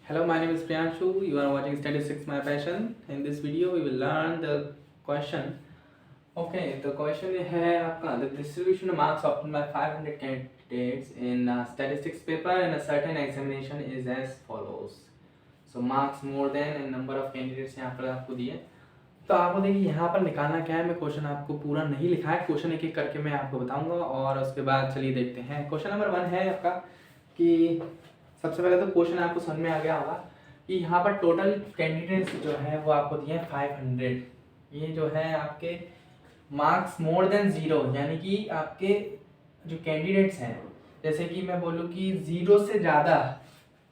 Hello, my name is Priyanshu. You are watching Statistics My Passion. In this video, we will learn the question. Okay, the question है आपका the distribution of marks obtained by 500 candidates in a statistics paper in a certain examination is as follows. So marks more than and number of candidates यहाँ पर आपको दिए. तो आपको देखिए यहाँ पर निकालना क्या है. मैं क्वेश्चन आपको पूरा नहीं लिखा है, क्वेश्चन एक एक करके मैं आपको बताऊंगा और उसके बाद चलिए देखते हैं. क्वेश्चन नंबर 1 है आपका कि सबसे पहले तो क्वेश्चन आपको समझ में आ गया होगा कि यहाँ पर टोटल कैंडिडेट्स जो है वो आपको दिए हैं 500. ये जो है आपके मार्क्स मोर देन जीरो, यानी कि आपके जो कैंडिडेट्स हैं, जैसे कि मैं बोलूँ कि जीरो से ज़्यादा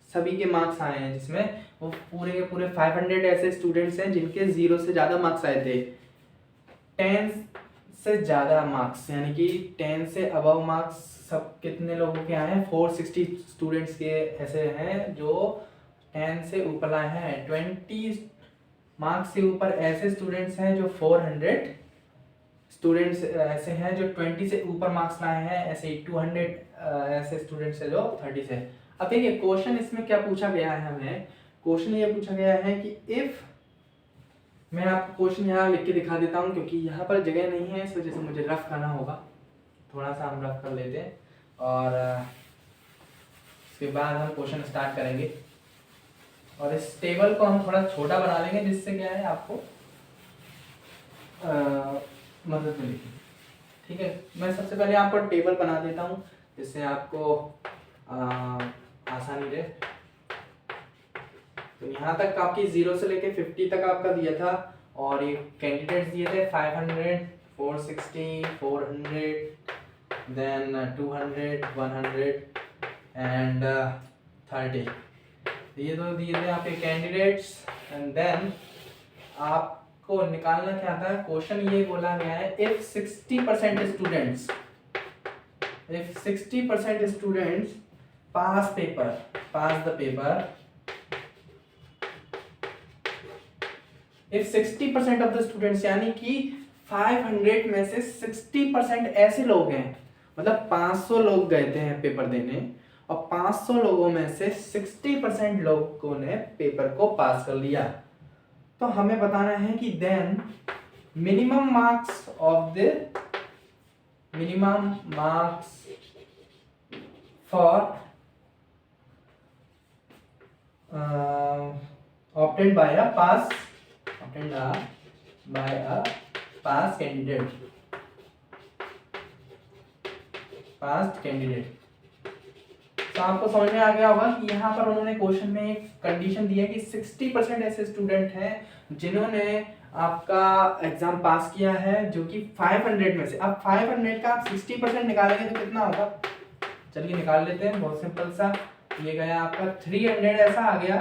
सभी के मार्क्स आए हैं, जिसमें वो पूरे के पूरे 500 ऐसे स्टूडेंट्स हैं जिनके जीरो से ज़्यादा मार्क्स आए थे. 10 से ज़्यादा मार्क्स यानी कि 10 से अबव मार्क्स सब कितने लोगों के आए हैं? 460 स्टूडेंट्स के ऐसे हैं जो 10 से ऊपर लाए हैं. 20 मार्क्स से ऊपर ऐसे स्टूडेंट्स हैं जो 400 स्टूडेंट्स ऐसे हैं जो 20 से ऊपर मार्क्स लाए हैं. ऐसे ही 200 ऐसे स्टूडेंट्स हैं जो 30 से. अब देखिए क्वेश्चन इसमें क्या पूछा गया है. हमें क्वेश्चन ये पूछा गया है कि इफ, मैं आपको क्वेश्चन यहाँ लिख के दिखा देता हूँ क्योंकि यहाँ पर जगह नहीं है, इस वजह से मुझे रफ करना होगा. थोड़ा सा हम रफ कर लेते हैं और उसके बाद हम क्वेश्चन स्टार्ट करेंगे. और इस टेबल को हम थोड़ा छोटा बना लेंगे जिससे क्या है आपको मदद मिलेगी. ठीक है, मैं सबसे पहले यहाँ पर टेबल बना देता हूँ जिससे आपको आसानी रहे. तो यहाँ तक आपकी 0 से लेके 50 तक आपका दिया था और ये कैंडिडेट्स दिए थे 500, 460, 400, देन 200, 100 एंड 30. ये तो दिए थे आपके कैंडिडेट्स. एंड देन आपको निकालना क्या था. क्वेश्चन ये बोला गया है if 60% students pass the paper, if 60% of the students, यानी कि 500 में से 60% ऐसे लोग हैं, मतलब 500 लोग गए थे पेपर देने और 500 लोगों में से 60% लोगों ने पेपर को पास कर लिया. तो हमें बताना है कि then minimum marks for obtained by a past candidate. तो आपको समझ में आ गया होगा कि यहाँ पर उन्होंने क्वेश्चन में एक कंडीशन दी है कि 60% ऐसे स्टूडेंट हैं जिन्होंने आपका एग्जाम पास किया है, जो कि 500 में से. अब 500 का आप 60% निकालेंगे तो कितना होगा? चलिए निकाल लेते हैं. बहुत सिंपल सा. ये गया आपका 300 ऐसा आ गया,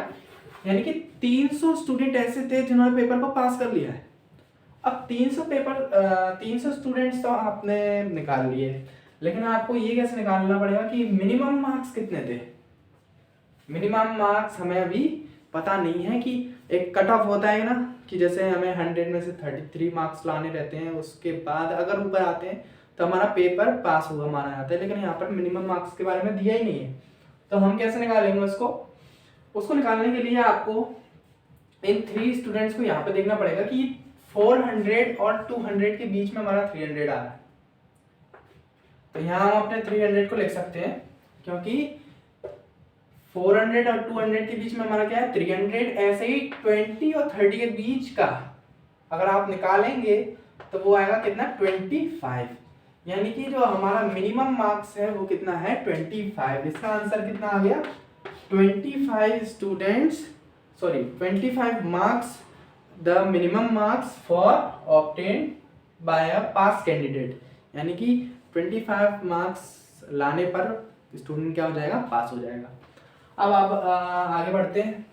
यानी कि 300 स्टूडेंट ऐसे थे जिन्होंने पेपर को पास कर लिया है. अब 300 स्टूडेंट्स तो आपने निकाल लिए, लेकिन आपको ये कैसे निकालना पड़ेगा कि मिनिमम मार्क्स कितने थे. मिनिमम मार्क्स हमें अभी पता नहीं है. कि एक कट ऑफ होता है ना, कि जैसे हमें 100 में से 33 मार्क्स लाने रहते हैं, उसके बाद अगर ऊपर आते हैं तो हमारा पेपर पास हुआ माना जाता है. लेकिन यहाँ पर मिनिमम मार्क्स के बारे में दिया ही नहीं है, तो हम कैसे निकालेंगे उसको निकालने के लिए आपको इन 3 स्टूडेंट्स को यहाँ पे देखना पड़ेगा कि 400 और 200 के बीच में हमारा 300 आ रहा है. तो यहाँ हम अपने 300 को लिख सकते हैं, क्योंकि 400 और 200 के बीच में हमारा क्या है 300. ऐसे ही 20 और 30 के बीच का अगर आप निकालेंगे तो वो आएगा कितना 25. यानी कि जो हमारा मिनिमम मार्क्स है वो कितना है 25. इसका आंसर कितना आ गया 25 marks the minimum marks for obtained by a pass candidate. यानी कि 25 मार्क्स लाने पर स्टूडेंट क्या हो जाएगा, पास हो जाएगा. अब आप आगे बढ़ते हैं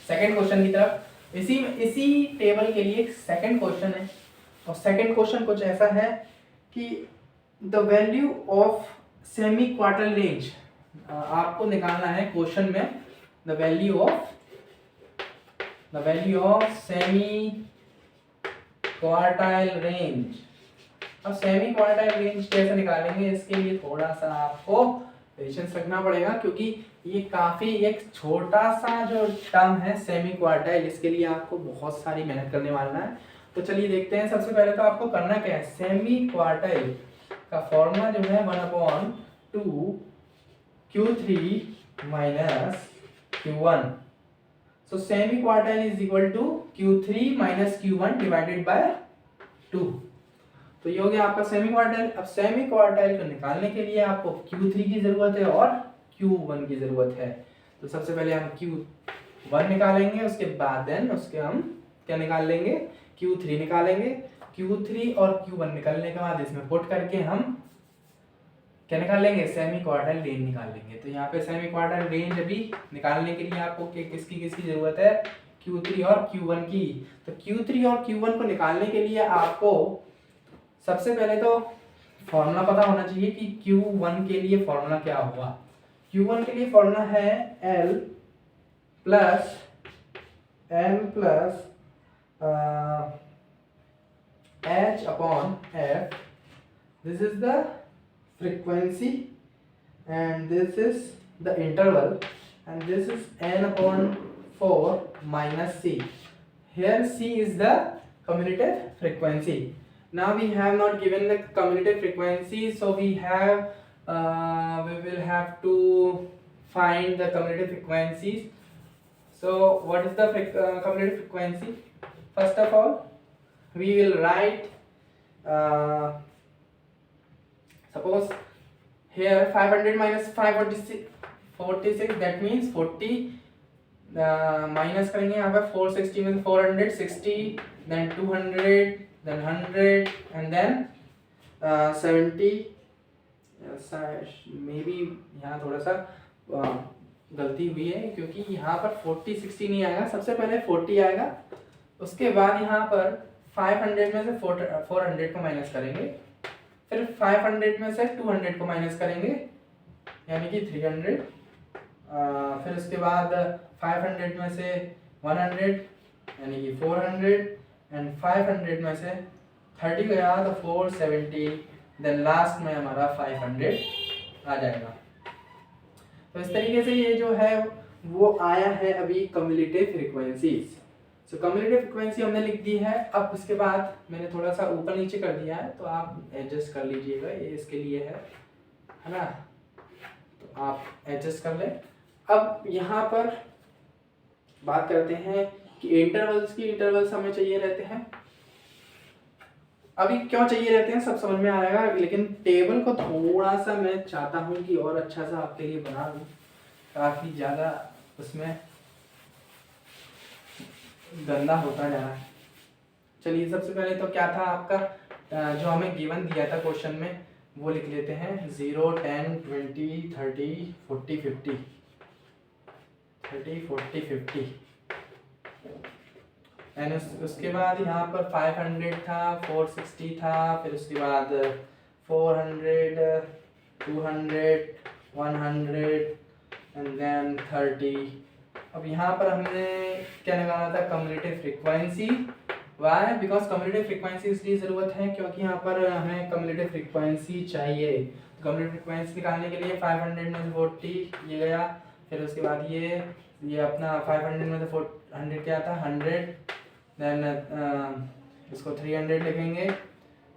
सेकंड क्वेश्चन की तरफ. इसी टेबल के लिए एक सेकंड क्वेश्चन है और सेकंड क्वेश्चन कुछ ऐसा है कि the value of semi quarter range. आपको निकालना है क्वेश्चन में the value of semi quartile range. अब सेमी क्वार्टाइल रेंज कैसे निकालेंगे, इसके लिए थोड़ा सा आपको पेशेंस रखना पड़ेगा क्योंकि ये काफ़ी एक छोटा सा जो टर्म है सेमी क्वार्टाइल, इसके लिए आपको बहुत सारी मेहनत करने वाला है। तो चलिए देखते हैं। सबसे पहले तो आपको करना क्या है, सेमी क्वार्टाइल का फॉर्मूला जो है 1/2 Q3 minus Q1। So semi quartile is equal to Q3 minus Q1 divided by 2। तो ये हो गया आपका सेमी क्वार्टाइल। अब सेमी क्वार्टाइल को निकालने के लिए आपको Q3 की जरूरत है और Q1 की जरूरत है। तो सबसे पहले हम Q1 निकालेंगे, उसके बाद देन उसके हम क्या निकाल लेंगे, Q3 निकालेंगे। Q3 और Q1 निकालने के बाद इसमें पुट करके हम क्या निकाल लेंगे, सेमी क्वार्टाइल रेंज निकाल लेंगे। तो यहाँ पे सेमी क्वार्टाइल रेंज अभी निकालने के लिए आपको किसकी किसकी जरूरत है, Q3 और Q1 की। तो Q3 और Q1 को निकालने के लिए आपको सबसे पहले तो फॉर्मूला पता होना चाहिए कि Q1 के लिए फॉर्मूला क्या होगा। Q1 के लिए फॉर्मूला है L plus H upon F। This is the frequency and this is the interval and this is n upon 4 minus c. Here c is the cumulative frequency. Now we have not given the cumulative frequency, so we will have to find the cumulative frequencies. So what is the cumulative frequency? First of all we will write suppose here 500 minus 546, that means 40 minus करेंगे यहाँ पे 460 में 460, then 200, then 100 and then 70। May be यहाँ थोड़ा सा गलती हुई है क्योंकि यहाँ पर 40 60 नहीं आएगा, सबसे पहले 40 आएगा, उसके बाद यहाँ पर 500 में से 400 को माइनस करेंगे, फिर 500 में से 200 को माइनस करेंगे यानी कि 300, फिर उसके बाद 500 में से 100 यानी कि 400 एंड 500 में से 30 गया तो 470, देन लास्ट में हमारा 500 आ जाएगा। तो इस तरीके से ये जो है वो आया है अभी कम्युलेटिव फ्रीक्वेंसीज। सो कम्युलेटिव फ्रीक्वेंसी हमने लिख दी है। अब उसके बाद मैंने थोड़ा सा ऊपर नीचे कर दिया है तो आप एडजस्ट कर लीजिएगा, ये इसके लिए है ना, तो आप एडजस्ट कर लें। अब यहाँ पर बात करते हैं कि इंटरवल्स हमें चाहिए रहते हैं। अभी क्यों चाहिए रहते हैं सब समझ में आएगा, लेकिन टेबल को थोड़ा सा मैं चाहता हूँ कि और अच्छा सा आपके लिए बना दूँ, काफ़ी ज़्यादा उसमें गंदा होता जा रहा है। चलिए सबसे पहले तो क्या था आपका जो हमें गिवन दिया था क्वेश्चन में वो लिख लेते हैं 0 10 20 30 40 50 30 40 50 एंड उसके बाद यहाँ पर 500 था, 460 था, फिर उसके बाद 400 200 100 एंड देन 30। अब यहाँ पर हमने क्या निकालना था, cumulative frequency. Why? Because cumulative frequency इसलिए ज़रूरत है क्योंकि यहाँ पर हमें कम्युलेटिव फ्रीक्वेंसी चाहिए। तो कम्युलेटिव फ्रीक्वेंसी निकालने के लिए 500 में से 40 ये गया, फिर उसके बाद ये अपना 500 में से 400 क्या था 100, देन इसको 300 लिखेंगे,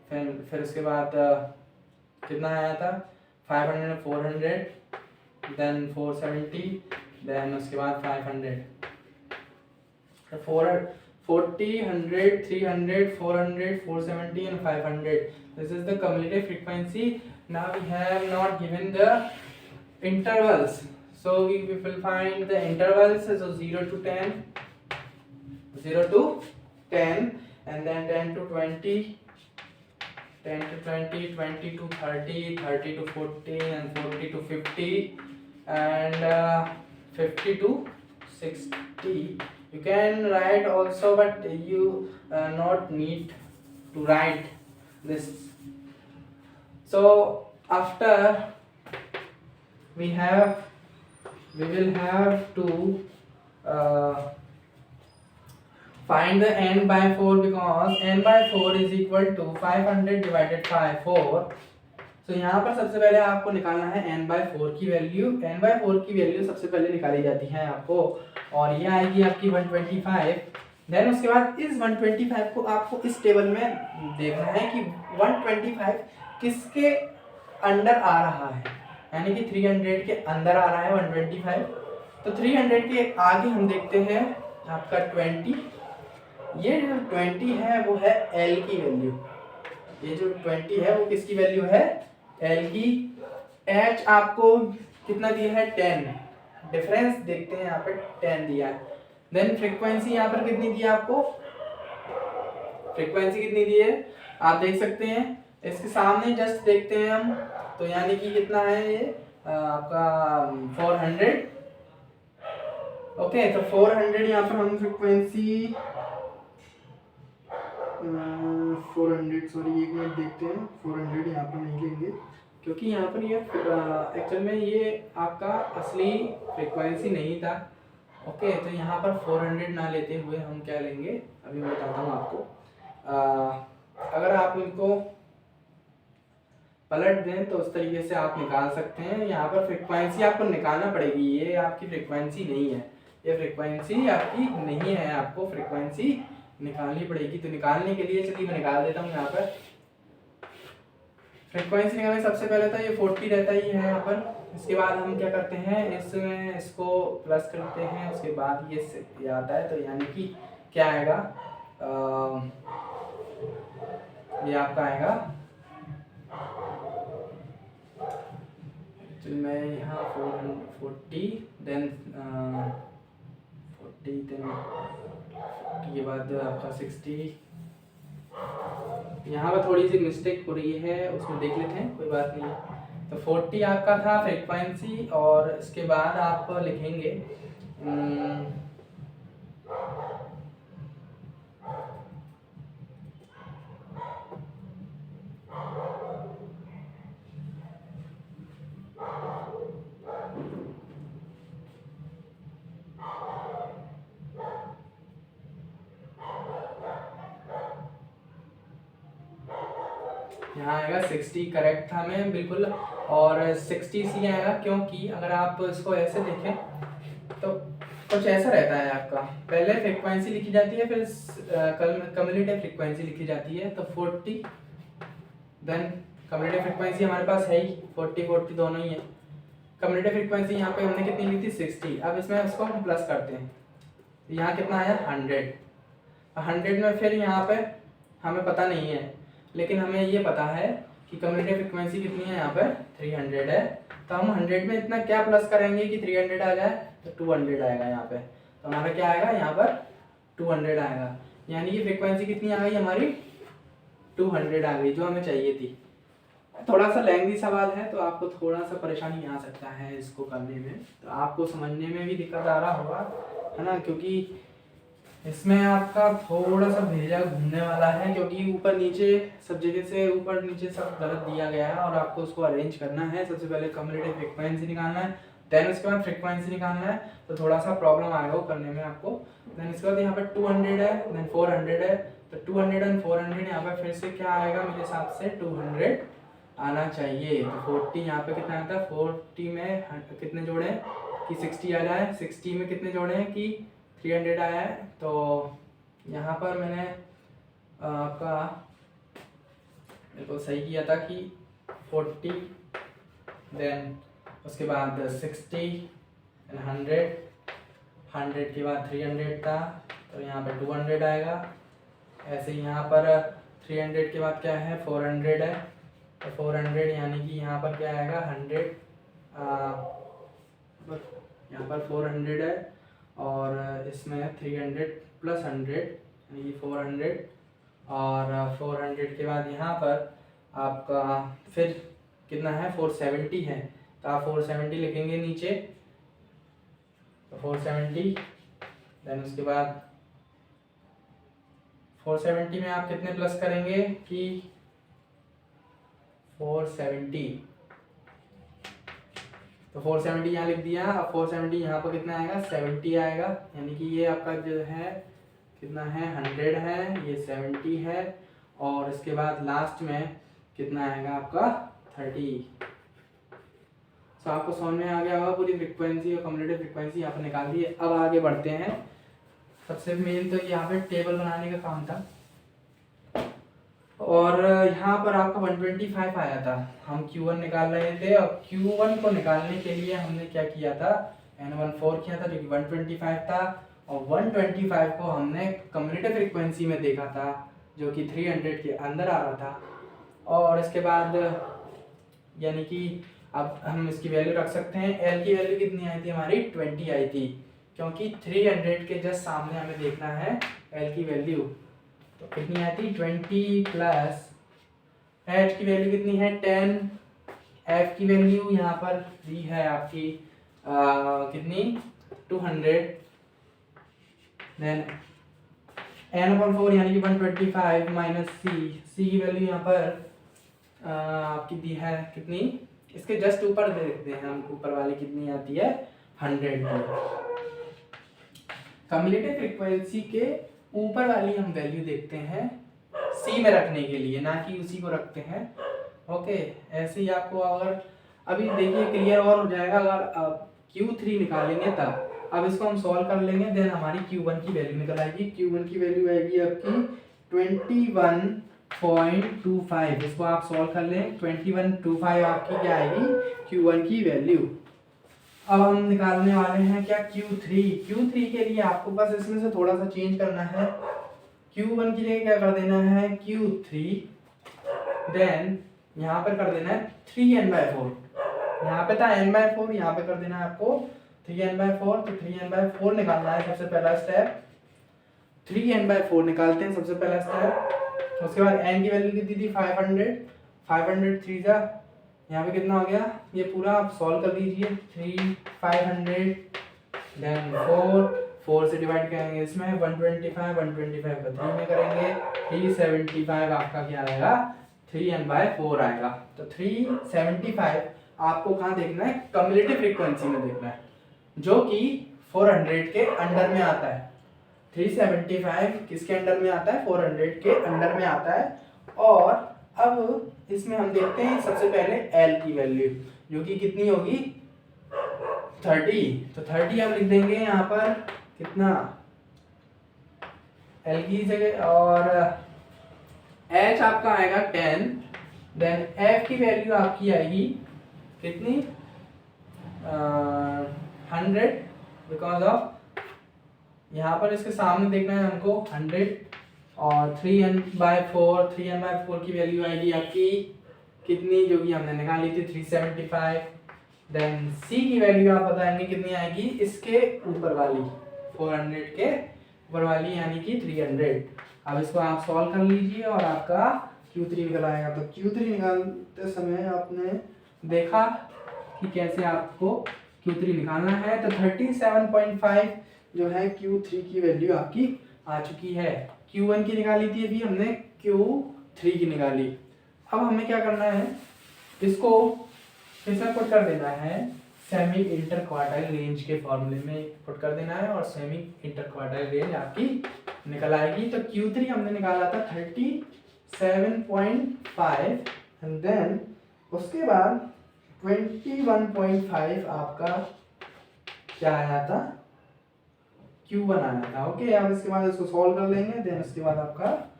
फिर उसके बाद कितना आया था 500 में 400, देन 470, देन उसके बाद 500, 40 100 300 400 470 and 500. This is the cumulative frequency. Now we have not given the intervals, so we will find the intervals. So 0 to 10, 0 to 10, and then 10 to 20, 10 to 20, 20 to 30, 30 to 40, and 40 to 50, and 50 to 60. You can write also, but you not need to write this. So after we will have to find the n by 4, because n by 4 is equal to 500 divided by 4. तो यहाँ पर सबसे पहले आपको निकालना है n/4 की value. n/4 की वैल्यू सबसे पहले निकाली जाती है आपको, और ये आएगी आपकी 125। देन उसके बाद इस 125 को आपको इस टेबल में देखना है कि 125 किसके अंडर आ रहा है, यानी कि 300 के अंदर आ रहा है 125। तो 300 के आगे हम देखते हैं आपका 20। ये जो 20 है वो है L की वैल्यू। ये जो 20 है वो किसकी वैल्यू है? L की। H आपको कितना दिया है? 10। डिफरेंस देखते हैं यहाँ पे 10 दिया है। देन फ्रीक्वेंसी यहाँ पर कितनी दी है आपको? फ्रीक्वेंसी कितनी दी है आप देख सकते हैं, इसके सामने जस्ट देखते हैं हम, तो यानी कि कितना है ये आपका 400। ओके, तो 400 यहाँ पर हम फ्रीक्वेंसी 400, सॉरी एक मिनट देखते हैं। 400 यहाँ पर नहीं लेंगे क्योंकि यहाँ पर ये एक्चुअल में ये आपका असली फ्रीक्वेंसी नहीं था। ओके, तो यहाँ पर 400 ना लेते हुए हम क्या लेंगे अभी मैं बताता हूँ आपको। अगर आप इनको पलट दें तो उस तरीके से आप निकाल सकते हैं। यहाँ पर फ्रीक्वेंसी आपको निकालना पड़ेगी, ये आपकी फ्रीक्वेंसी नहीं है, ये फ्रीक्वेंसी आपकी नहीं है, आपको फ्रीक्वेंसी निकालनी पड़ेगी। तो निकालने के लिए चलिए मैं निकाल देता हूँ। यहाँ पर फ्रीक्वेंसी निकालने सबसे पहले तो ये 40 रहता ही है यहाँ पर। इसके बाद हम क्या करते हैं, इसमें इसको प्लस करते हैं, उसके बाद ये आता है, तो यानी कि क्या आएगा, ये आपका आएगा, तो मैं यहाँ 440 देन 40 देन के बाद आपका 60। यहाँ पर थोड़ी सी मिस्टेक हो रही है, उसमें देख लेते हैं, कोई बात नहीं है। तो 40 आपका था फ्रीक्वेंसी, और इसके बाद आप लिखेंगे यहाँ आएगा 60, करेक्ट था मैं बिल्कुल, और 60 सी आएगा क्योंकि अगर आप इसको ऐसे देखें तो कुछ ऐसा रहता है आपका, पहले फ्रीक्वेंसी लिखी जाती है, फिर कम्युलेटिव फ्रीक्वेंसी लिखी जाती है। तो 40 देन कम्युलेटिव फ्रीक्वेंसी हमारे पास है ही, 40 दोनों ही है। कम्युलेटिव फ्रीक्वेंसी यहाँ पे हमने कितनी ली थी? 60। अब इसमें उसको हम प्लस करते हैं, यहाँ कितना आया? 100 में फिर यहाँ पे हमें पता नहीं है, लेकिन हमें ये पता है कि कम्युलेटिव फ्रीक्वेंसी कितनी है यहाँ पर? 300 है। तो हम 100 में इतना क्या प्लस करेंगे कि 300 आ जाए? तो 200 आएगा यहाँ पे। तो हमारा क्या आएगा यहाँ पर? 200 आएगा, यानी कि फ्रीक्वेंसी कितनी आ गई हमारी? 200 आ गई, जो हमें चाहिए थी। थोड़ा सा लेंथी सवाल है तो आपको थोड़ा सा परेशानी आ सकता है इसको करने में, तो आपको समझने में भी दिक्कत आ रहा होगा, है ना, क्योंकि इसमें आपका थोड़ा सा भेजा घूमने वाला है, क्योंकि ऊपर नीचे सब जगह से ऊपर नीचे सब गलत दिया गया है, और आपको उसको अरेंज करना है। सबसे पहले कम्युलेटिव फ्रीक्वेंसी निकालना है, देन उसके बाद फ्रीक्वेंसी निकालना है, तो थोड़ा सा प्रॉब्लम आएगा वो करने में आपको। देन इसके बाद यहाँ पर 200 है, देन 400 है, तो 200 एंड 400 यहाँ पर फिर से क्या आएगा? मेरे हिसाब से 200 आना चाहिए। तो 40 यहाँ पे कितना आता है? 40 में कितने जोड़े हैं कि 60 आ जाए, 60 में कितने जोड़े हैं कि 300 आया है। तो यहाँ पर मैंने आपका बिल्कुल सही किया था कि 40 देन उसके बाद 60 एंड 100 के बाद 300 था, तो यहाँ पर 200 आएगा। ऐसे यहाँ पर 300 के बाद क्या है? 400 है, तो 400 यानी कि यहाँ पर क्या आएगा? 100, यहाँ पर 400 है, और इसमें 300 प्लस 100 यानी कि 400, और 400 के बाद यहाँ पर आपका फिर कितना है? 470 है, तो आप 470 लिखेंगे नीचे, तो 470 देन उसके बाद 470 में आप कितने प्लस करेंगे कि 470, तो 470 यहाँ लिख दिया। अब 470 यहाँ पर कितना आएगा? 70 आएगा, यानी कि ये आपका जो है कितना है? 100 है, ये 70 है, और इसके बाद लास्ट में कितना आएगा आपका? 30। तो आपको समझ में आ गया होगा पूरी फ्रीक्वेंसी और कम्युलेटिव फ्रीक्वेंसी यहाँ पर निकाल दी है। अब आगे बढ़ते हैं। सबसे मेन तो यहाँ पे टेबल बनाने का काम था और यहाँ पर आपका 125 आया था। हम Q1 निकाल रहे थे और Q1 को निकालने के लिए हमने क्या किया था, N14 किया था जो कि 125 था और 125 को हमने कम्युलेटिव फ्रीक्वेंसी में देखा था जो कि 300 के अंदर आ रहा था। और इसके बाद यानी कि अब हम इसकी वैल्यू रख सकते हैं। L की वैल्यू कितनी आई थी हमारी, 20 आई थी, क्योंकि 300 के जस्ट सामने हमें देखना है L की वैल्यू। तो कितनी आई थी, 20 प्लस H की वैल्यू कितनी है, 10। F की वैल्यू यहाँ पर दी है आपकी कितनी, 200। देन N/4 यानी कि 125 माइनस C की वैल्यू यहाँ पर आपकी दी है कितनी, इसके जस्ट ऊपर देखते हैं हम, ऊपर वाली कितनी आती है, 100। कम्युलेटिव फ्रीक्वेंसी के ऊपर वाली हम वैल्यू देखते हैं C में रखने के लिए, ना कि उसी को रखते हैं। ओके, ऐसे ही आपको अगर अभी देखिए क्लियर और हो जाएगा। अगर Q3 निकालेंगे तब, अब इसको हम सॉल्व कर लेंगे, देन हमारी Q1 की वैल्यू निकल आएगी। Q1 की वैल्यू आएगी आपकी 21.25। इसको आप सॉल्व कर लें, 21.25 आपकी क्या आएगी, Q1 की वैल्यू। अब हम निकालने वाले हैं क्या, Q3 के लिए आपको बस इसमें से थोड़ा सा चेंज करना है। Q1 की जगह क्या कर देना है, Q3, देन यहाँ पर कर देना है 3n/4। यहाँ पे था n/4, यहाँ पे कर देना है आपको 3n/4। तो 3n/4 निकालना है सबसे पहला स्टेप। 3n/4 निकालते हैं सबसे पहला स्टेप। उसके बाद n की वैल्यू कितनी थी, 500 3 का यहाँ पे कितना हो गया, ये पूरा आप सॉल्व कर दीजिए। 3 500 देन 4 से डिवाइड करेंगे इसमें 125 को 3 में करेंगे, 375 आपका क्या आएगा, 3n/4 आएगा। तो 375 आपको कहाँ देखना है, कम्युलेटिव फ्रीक्वेंसी में देखना है, जो कि 400 के अंडर में आता है। 375 किसके अंडर में आता है, 400 के अंडर में आता है। और अब इसमें हम देखते हैं सबसे पहले L की वैल्यू, जो कि कितनी होगी, 30। तो 30 हम लिख देंगे यहाँ पर कितना, L की जगह, और H आपका आएगा 10। देन F की वैल्यू आपकी आएगी कितनी, 100, बिकॉज ऑफ यहाँ पर इसके सामने देखना है हमको 100। और 3n/4 की वैल्यू आएगी आपकी कितनी, जो कि हमने निकाली थी 375। देन C की वैल्यू आप बताएंगे कितनी आएगी, इसके ऊपर वाली 400 के ऊपर वाली, यानी कि 300। अब इसको आप सॉल्व कर लीजिए और आपका Q3 निकल आएगा। तो Q3 निकालते समय आपने देखा कि कैसे आपको Q3 निकालना है। तो 37.5 जो है Q3 की वैल्यू आपकी आ चुकी है। Q1 की निकाली थी अभी हमने, Q3 की निकाली। अब हमें क्या करना है, इसको फिर से पुट कर देना है सेमी इंटर क्वार्टाइल रेंज के फॉर्मूले में पुट कर देना है, और सेमी इंटर क्वार्टाइल रेंज आपकी निकल आएगी। तो Q3 हमने निकाला था 37.5 एंड देन उसके बाद 21.5 आपका क्या आया था, Q1 आया था। ओके, अब इसके बाद इसको सॉल्व कर लेंगे, देन उसके बाद आपका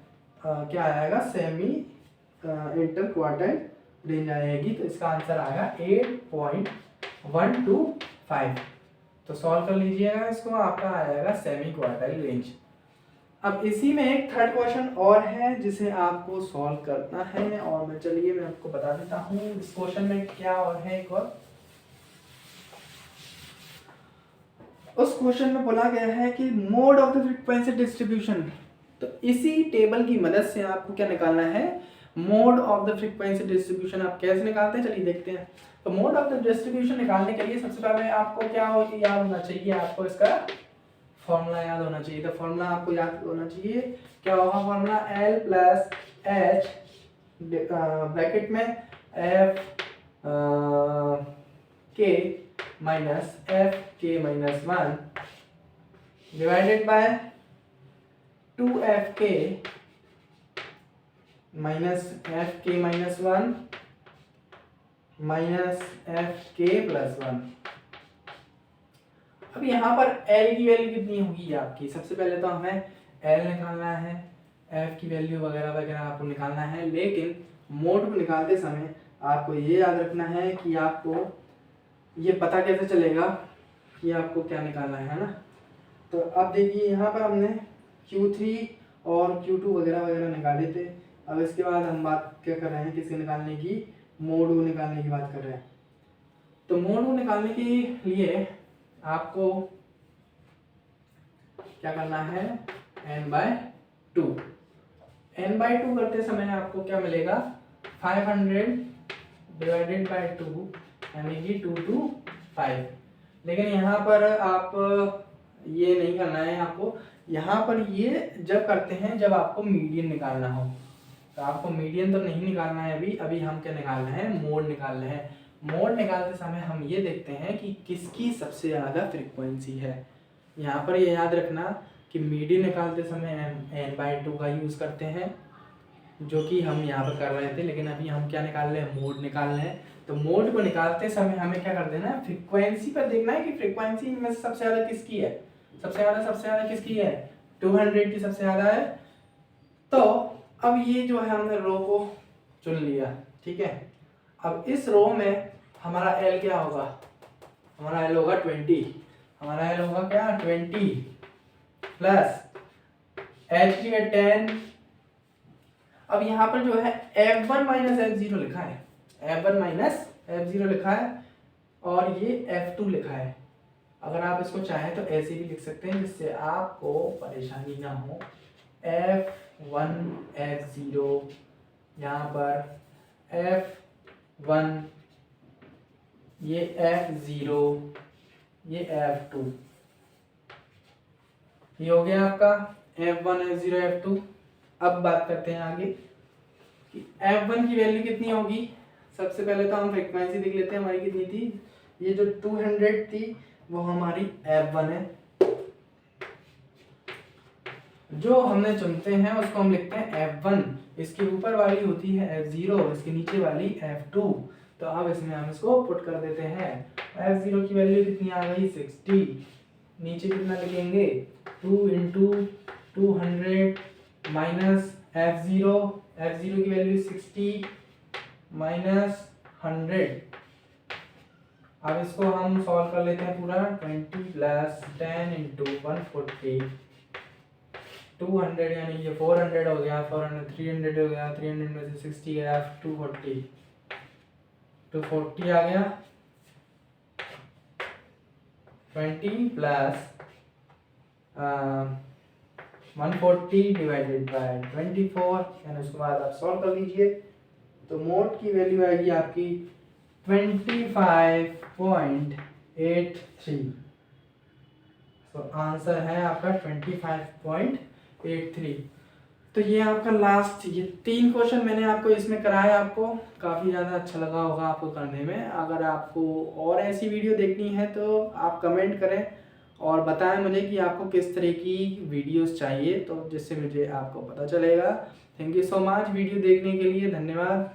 क्या आएगा, सेमी इंटर क्वार्टाइल रेंज आएगी। तो इसका आंसर आएगा 8.125। तो सॉल्व कर लीजिएगा इसको, आपका आएगा सेमी क्वार्टाइल रेंज। अब इसी में एक थर्ड क्वेश्चन और है जिसे आपको सॉल्व करना है, और मैं आपको बता देता हूँ इस क्वेश्चन में क्या और है। एक और उस क्वेश्चन में बोला गया है कि mode of the frequency distribution. तो इसी टेबल की मदद से आपको क्या निकालना है, mode of the frequency distribution. आप कैसे निकालते हैं, चलिए देखते हैं। तो मोड ऑफ द डिस्ट्रीब्यूशन निकालने के लिए सबसे पहले आपको क्या याद होना चाहिए, आपको इसका फॉर्मूला याद होना चाहिए। तो फॉर्मूला आपको याद होना चाहिए, क्या होगा formula, L plus H bracket में F K minus F K-1 divided by 2FK minus F K-1 minus F के प्लस 1। अब यहाँ पर एल की वैल्यू कितनी होगी आपकी, सबसे पहले तो हमें एल निकालना है, एफ की वैल्यू वगैरह वगैरह आपको निकालना है, लेकिन मोड को निकालते समय आपको ये याद रखना है कि आपको ये पता कैसे चलेगा कि आपको क्या निकालना है ना। तो अब देखिए यहाँ पर हमने Q3 और Q2 वगैरह वगैरह निकाले थे। अब इसके बाद हम बात क्या कर रहे हैं, किसके निकालने की, मोड को निकालने की बात कर रहे हैं। तो मोड को निकालने के लिए आपको क्या करना है, n/2। n/2 करते समय आपको क्या मिलेगा, 500 डिवाइडेड बाई 2 यानी कि 2 to 5। लेकिन यहाँ पर आप ये नहीं करना है आपको, यहाँ पर ये जब करते हैं जब आपको मीडियन निकालना हो। तो आपको मीडियन तो नहीं निकालना है अभी हम क्या निकालना है, मोड निकालना है। मोड निकालते समय हम ये देखते हैं कि किसकी सबसे ज़्यादा फ्रीक्वेंसी है। यहाँ पर ये याद रखना कि मीडियन निकालते समय n/2 का यूज़ करते हैं, जो कि हम यहाँ पर कर रहे थे, लेकिन अभी हम क्या निकाल रहे हैं, मोड निकाल रहे हैं। तो मोड को निकालते समय हमें क्या कर देना है, फ्रीक्वेंसी पर देखना है कि फ्रीक्वेंसी में सबसे ज़्यादा किसकी है, सबसे ज़्यादा किसकी है, 200 की सबसे ज़्यादा है। तो अब ये जो है हमने रो को चुन लिया, ठीक है। अब इस रो में हमारा एल क्या होगा, हमारा एल होगा 20, हमारा एल होगा क्या 20 प्लस एच की 10। अब यहाँ पर जो है F1 माइनस F0 लिखा है, F1 माइनस F0 लिखा है और ये F2 लिखा है। अगर आप इसको चाहें तो ऐसे भी लिख सकते हैं जिससे आपको परेशानी ना हो। F1 F0, यहाँ पर F1, ये F0, ये F2, ये हो गया आपका F1 F0 F2। अब बात करते हैं आगे कि F1 की वैल्यू कितनी होगी। सबसे पहले तो हम फ्रीक्वेंसी देख लेते हैं, हमारी कितनी थी, ये जो 200 थी वो हमारी F1 है। जो हमने चुनते हैं उसको हम लिखते हैं F1, इसके ऊपर वाली होती है F0, इसके नीचे वाली F2। तो अब इसमें हम इसको पुट कर देते हैं। F0 की वैल्यू कितनी आ गई 60, नीचे कितना लिखेंगे 2 × 200 माइनस F0, F0 की वैल्यू 60 माइनस 100। अब इसको हम सॉल्व कर लेते हैं पूरा, 20 प्लस 10 × 140, 200 यानी ये 400 हो गया, 400 300 हो गया, 300 में से 60 गया, 240 आ गया। 20 प्लस 140 डिवाइडेड बाय 24 यानी उसके बाद आप सॉल्व कर लीजिए। तो मोड की वैल्यू आएगी आपकी 25.83। तो आंसर है आपका 25.83। तो ये आपका लास्ट, ये 3 क्वेश्चन मैंने आपको इसमें कराया, आपको काफ़ी ज़्यादा अच्छा लगा होगा आपको करने में। अगर आपको और ऐसी वीडियो देखनी है तो आप कमेंट करें और बताएं मुझे कि आपको किस तरह की वीडियोस चाहिए, तो जिससे मुझे आपको पता चलेगा। Thank you so much video देखने के लिए, धन्यवाद।